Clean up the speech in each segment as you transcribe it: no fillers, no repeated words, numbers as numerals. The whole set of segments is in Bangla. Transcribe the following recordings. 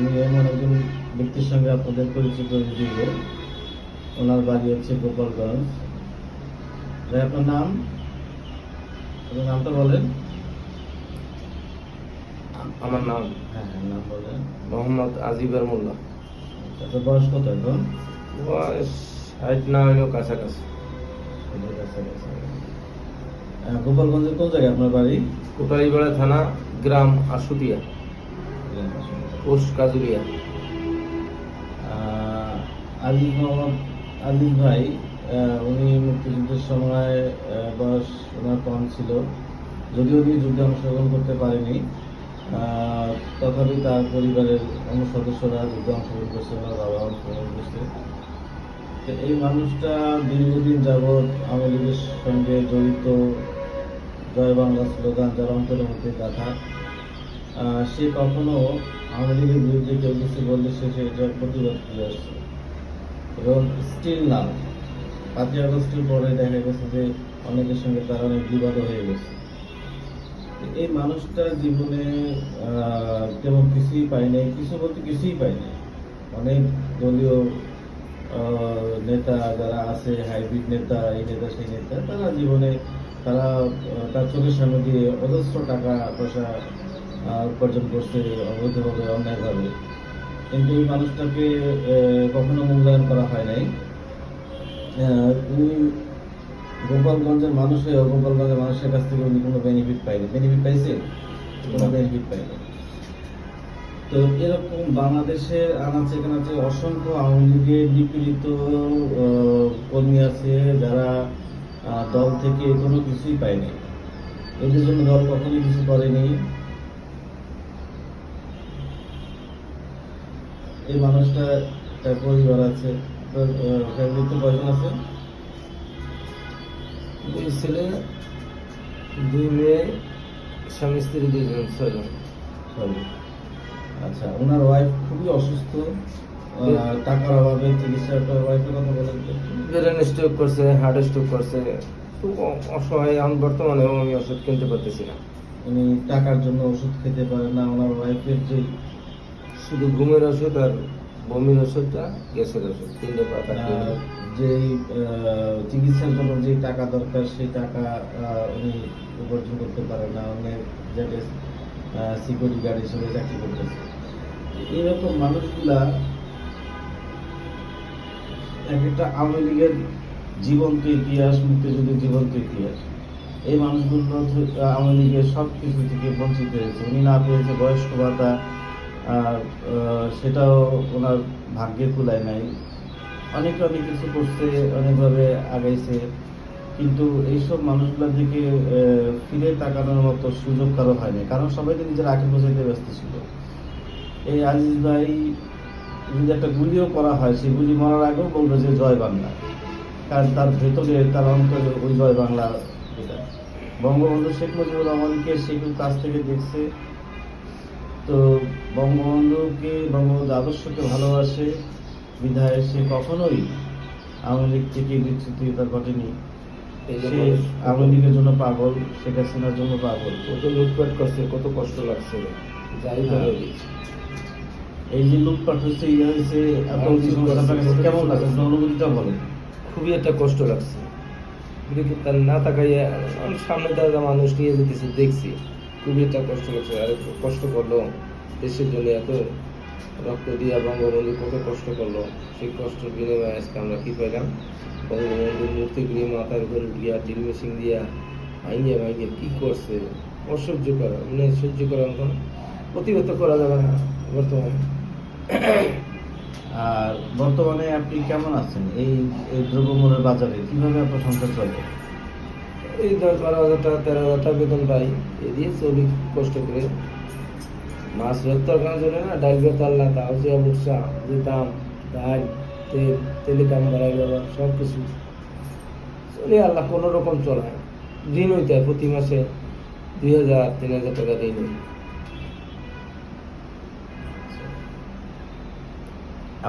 আমি এমন একজন ব্যক্তির সঙ্গে আপনাদের পরিচিত হয়ে দিব। ওনার বাড়ি হচ্ছে গোপালগঞ্জ। ভাই, আপনার নাম? আপনার নামটা বলেন। আমার নাম হ্যাঁ হ্যাঁ, নাম বলেন। মোহাম্মদ আজিবার মোল্লা। আপনার বয়স কত এখন? বয়স 60 না হইলেও কাছাকাছি। গোপালগঞ্জের কোন জায়গায় আপনার বাড়ি? কোটালীপাড়া থানা, গ্রাম আশুতিয়া, পোস্ট কাজুরিয়া। আজিজ মোহাম্মদ আজিজ ভাই, উনি মুক্তিযুদ্ধের সময় বয়স ওনার কম ছিল, যদিও উনি যুদ্ধে অংশগ্রহণ করতে পারেনি। তথাপি তার পরিবারের অন্য সদস্যরা যুদ্ধে অংশগ্রহণ করছে, ওনার বাবা অংশগ্রহণ করছে। তো এই মানুষটা দীর্ঘদিন যাবৎ আওয়ামী লীগের সঙ্গে জড়িত, জয় বাংলা স্লোগান যার অন্তরের মধ্যে গাথা। সে কখনো আওয়ামী লীগের বিরুদ্ধে কেউ কিছু বললে সে সেটার প্রতিবাদ করে আসছে এবং স্টিল নাও 5ই আগস্টের পরে দেখা গেছে যে অনেকের সঙ্গে তার অনেক বিবাদও হয়ে গেছে। এই মানুষটার জীবনে তেমন কিছুই পাই নাই, কিছু বলতে কিছুই পাই নাই। অনেক দলীয় নেতা যারা আছে, হাইব্রিড নেতা, এই নেতা সেই নেতা, তারা জীবনে তার চোখের সামনে দিয়ে অজস্র টাকা পয়সা উপার্জন করছে অবৈধভাবে, অন্যায়ভাবে, কিন্তু এই মানুষটাকে কখনো মূল্যায়ন করা হয় নাই। উনি গোপালগঞ্জের মানুষ হয়েও গোপালগঞ্জের মানুষের কাছ থেকে উনি কোনো বেনিফিট পাইনি। বেনিফিট পাইছে? কোনো বেনিফিট পাইনি। তো এরকম বাংলাদেশের আনাচে কানাচে অসংখ্য আওয়ামী লীগের নিপীড়িত কর্মী আছে যারা দল থেকে কোনো কিছুই পায়নি। এদের জন্য দল কখনোই কিছু করেনি। এই মানুষটা, তার পরিবার আছে, ফ্যামিলিতে কয়জন আছে? 2 ছেলে, 2 মেয়ে, স্বামী স্ত্রী 2 জন, 6 জন। সরি। আচ্ছা, ওনার ওয়াইফ খুবই অসুস্থ, টাকার অভাবে চিকিৎসা। ওয়াইফের কথা বলেন। ব্রেন স্ট্রোক করছে, হার্ট স্ট্রোক করছে, খুব অসহায়। এখন বর্তমানে আমি ওষুধ কিনতে পারতেছি না। উনি টাকার জন্য ওষুধ খেতে পারেন না। ওনার ওয়াইফের যে শুধু ঘুমের ওষুধ আর বমির ওষুধটা, গ্যাসের ওষুধ, 3টে পাতা। যে চিকিৎসার জন্য যে টাকা দরকার সেই টাকা উনি উপার্জন করতে পারেন না। অনেক জায়গায় সিকিউরিটি গার্ড হিসেবে চাকরি করতেছে। এরকম মানুষগুলা এক একটা আওয়ামী লীগের জীবন্ত ইতিহাস, মুক্তিযুদ্ধের জীবন্ত ইতিহাস। এই মানুষগুলো আওয়ামী লীগের সব কিছু থেকে বঞ্চিত হয়েছে। উনি না পেয়েছে বয়স্ক ভাতা, সেটাও ওনার ভাগ্যে কুলায় নাই। অনেক কিছু করছে, অনেকভাবে আগাইছে, কিন্তু এইসব মানুষগুলোর দিকে ফিরে তাকানোর মতো সুযোগ কারো হয়নি, কারণ সবাই তো নিজের আখের বোঝাইতে ব্যস্ত ছিল। এই আজিজ ভাই যদি একটা গুলিও করা হয়, সেই গুলি মারার আগেও বলবে যে জয় বাংলা, কারণ তার ভেতরে, তার অন্তরে ওই জয় বাংলা। এটা বঙ্গবন্ধু শেখ মুজিবুর রহমানকে সে কিন্তু কাছ থেকে দেখছে। তো বঙ্গবন্ধু আদর্শকে ভালোবাসে বিধায় সে কখনোই আওয়ামী লীগ থেকে বিচ্যুতিতা ঘটেনি। সে আওয়ামী লীগের জন্য পাগল, শেখ হাসিনার জন্য পাগল। কত লুটপাট করছে, কত কষ্ট লাগছে, যাই করে। এই যে লুটপাট হচ্ছে, ইয়ে হয়েছে, এত কিছু কেমন লাগছে? অনুভূতিটা বলেন। খুবই একটা কষ্ট লাগছে। তার না তাকাইয়া সামনে দাদা মানুষ নিয়ে যেতেছে, দেখছি, খুবই একটা কষ্ট লাগছে। আর কষ্ট করলো দেশের জন্য, এত রক্ত দিয়া বঙ্গবন্ধু কত কষ্ট করলো। সেই কষ্টের বিনিময়ে আজকে আমরা কি পাইলাম? বঙ্গবন্ধুর মূর্তিগুলি মাথার উপর উঠিয়া ড্রিল মেশিন দিয়া ভাঙিয়ে কি করছে, অসহ্য করা, মানে সহ্য করা মতন প্রতিহত করা যাবে না বর্তমানে। আর বর্তমানে আপনি কেমন আছেন? এই দ্রব্যমূল্যের বাজারে কিভাবে আপনার সংসার চলে? এই 10-12 হাজার টাকা, 13 হাজার টাকা বেতন পাই, এ দিয়ে চলি কষ্ট করে। মাছ তরকারি চলে না, ডাল বেতাল না, তাও যে অবস্থা, যে দাম, ডাল, তেলের দাম বাড়াই গেল, সব কিছু চলে। আল্লাহ কোনো রকম চলায়। ঋণ হইতে হয় প্রতি মাসে 2,000-3,000 টাকা ঋণ হই।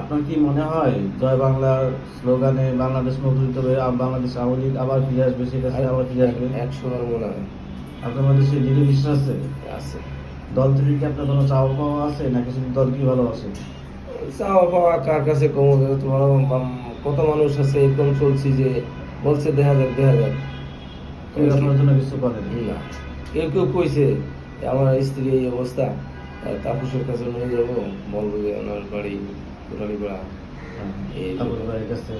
আপনার কি মনে হয় জয় বাংলার স্লোগানে বাংলাদেশ মুক্তিযুদ্ধ হবে, বাংলাদেশ আওয়ামী লীগ আবার ফিরে আসবে, সেটা আবার ফিরে আসবে? 100 বার মনে হয়। আপনার মধ্যে সেই দৃঢ় বিশ্বাস আছে? আছে। দল থেকে কি আপনার কোনো চাওয়া পাওয়া আছে নাকি শুধু দল কি ভালোবাসে? চাওয়া পাওয়া কার কাছে কমবে? তোমার কত মানুষ আছে এরকম চলছি যে বলছে দেখা যাক দেখা যাক, কেউ আপনার জন্য কিছু করেন? না। কেউ কেউ কইছে যে আমার স্ত্রী এই অবস্থা, তাপসের কাছে নিয়ে যাবো, বলবো যে ওনার বাড়ি কোটালীপাড়া, এই তারপর ভাইয়ের কাছে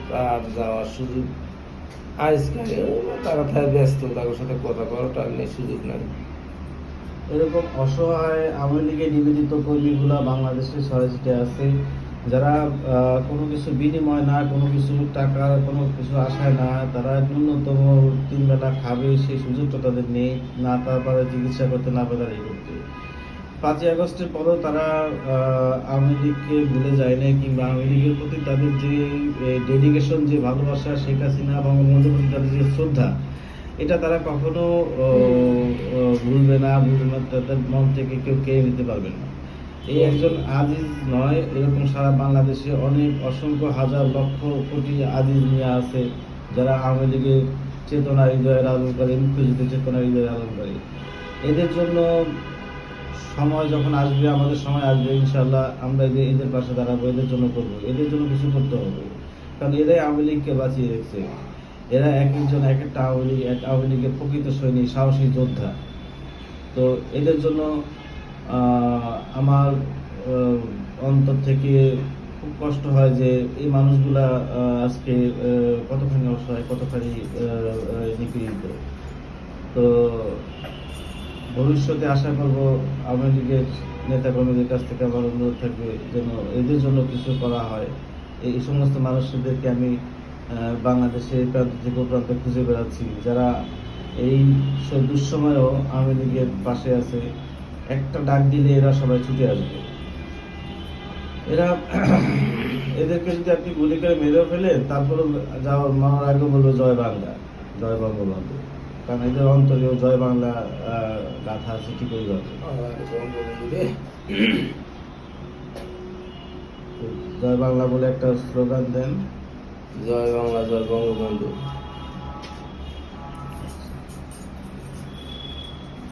তার যাওয়ার সুযোগ আজকাল তারা থাকে ব্যস্ত, তাদের সাথে কথা করার টাইম নেই, সুযোগ নাই। এরকম অসহায় আওয়ামী লীগের নিবেদিত কর্মীগুলা বাংলাদেশে ছড়াছিটে আছে, যারা কোনো কিছু বিনিময় না, কোনো কিছু টাকা, কোনো কিছু আশায় না, তারা ন্যূনতম 3 বেলা খাবে সেই সুযোগটা তাদের নেই, না তারপরে চিকিৎসা করতে, না পারে এই করতে। 5ই আগস্টের পরেও তারা আওয়ামী লীগকে ভুলে যায় না, কিংবা আওয়ামী লীগের প্রতি তাদের যে ডেডিকেশন, যে ভালোবাসা, শেখ হাসিনা বঙ্গবন্ধুর প্রতি তাদের যে শ্রদ্ধা, এটা তারা কখনো ভুলবে না, তাদের মন থেকে কেউ কেড়ে নিতে পারবে না। এই একজন আজিজ নয়, এরকম সারা বাংলাদেশে অনেক অসংখ্য হাজার লক্ষ কোটি আজিজ মিয়া আছে, যারা আওয়ামী লীগের চেতনা হৃদয়ের আলোকারী, মুক্তিযুদ্ধের চেতনা হৃদয়ের আলোকারী। এদের জন্য সময় যখন আসবে, আমাদের সময় আসবে, ইনশাল্লাহ আমরা এদের পাশে দাঁড়াবো, এদের জন্য করবো, এদের জন্য কিছু করতে হবে। কারণ এরাই আওয়ামী লীগকে বাঁচিয়ে রেখেছে। এরা এক একজন এক একটা আওয়ামী লীগের প্রকৃত সৈনিক, সাহসী যোদ্ধা। তো এদের জন্য আমার অন্তর থেকে খুব কষ্ট হয় যে এই মানুষগুলা আজকে কতখানি অসহায়, কতখানি নিপীড়িত। তো ভবিষ্যতে আশা করব আওয়ামী লীগের নেতাকর্মীদের কাছ থেকে আমার অনুরোধ থাকবে যেন এদের জন্য কিছু করা হয়। এই সমস্ত মানুষদেরকে আমি বাংলাদেশের প্রান্ত থেকে প্রান্তে খুঁজে বেড়াচ্ছি, যারা এই দুঃসময়েও আওয়ামী লীগের পাশে আছে। একটা ডাক দিলে এরা সবাই ছুটে আসবে। এরা এদেরকে যদি আপনি গুলি করে মেরেও ফেলেন, তারপরে যাওয়ার মারার আগে বলবো জয় বাংলা, জয় বঙ্গবন্ধু। কারণ এদের অন্তরেও জয় বাংলা গাথা আছে ঠিকই আছে। জয় বাংলা বলে একটা স্লোগান দেন। জয় বাংলা, জয় বঙ্গবন্ধু।